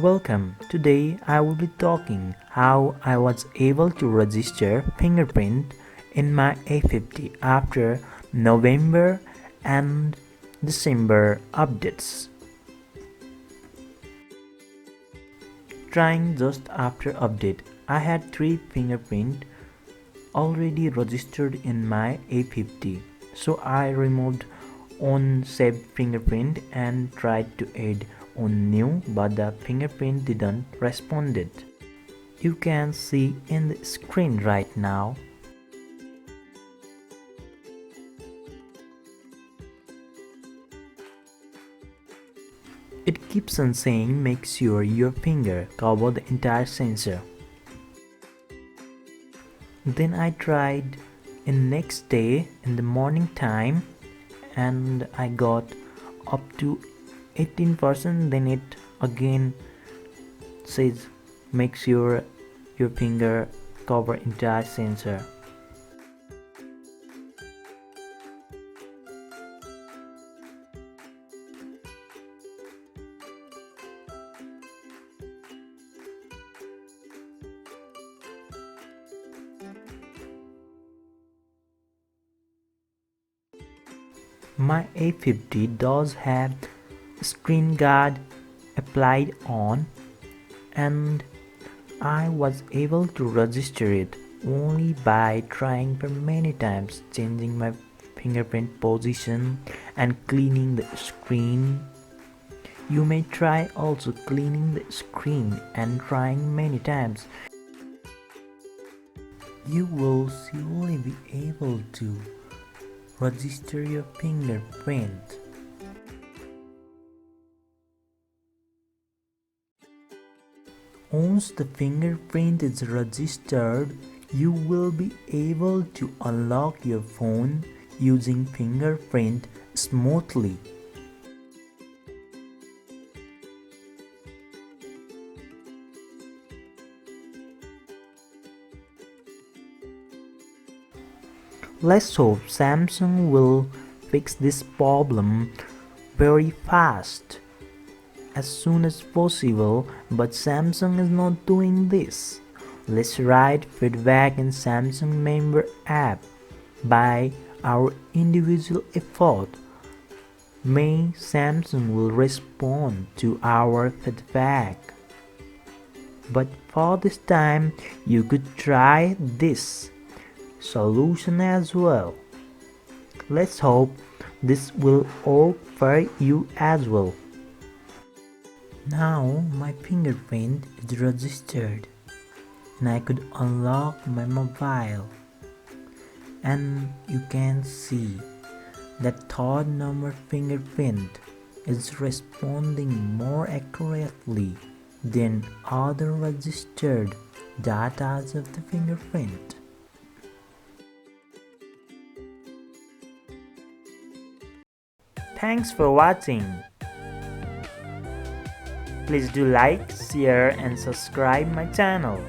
Welcome. Today I will be talking how I was able to register fingerprint in my A50 after November and December updates. Trying just after update, I had 3 fingerprint already registered in my A50. So I removed on saved fingerprint and tried to add on new, but the fingerprint didn't responded. You can see in the screen right now. It keeps on saying make sure your finger cover the entire sensor. Then I tried in next day in the morning time and I got up to 18%. Then it again says make sure your finger cover entire sensor. My A50 does have screen guard applied on, and I was able to register it only by trying for many times, changing my fingerprint position and cleaning the screen. You may try also cleaning the screen and trying many times. You will surely be able to register your fingerprint. Once the fingerprint is registered, you will be able to unlock your phone using fingerprint smoothly. Let's hope Samsung will fix this problem very fast as soon as possible, but Samsung is not doing this. Let's write feedback in Samsung member app by our individual effort. May Samsung will respond to our feedback. But for this time, you could try this solution as well. Let's hope this will work for you as well. Now my fingerprint is registered and I could unlock my mobile, and you can see that third number fingerprint is responding more accurately than other registered data of the fingerprint. Thanks for watching. Please do like, share and subscribe my channel.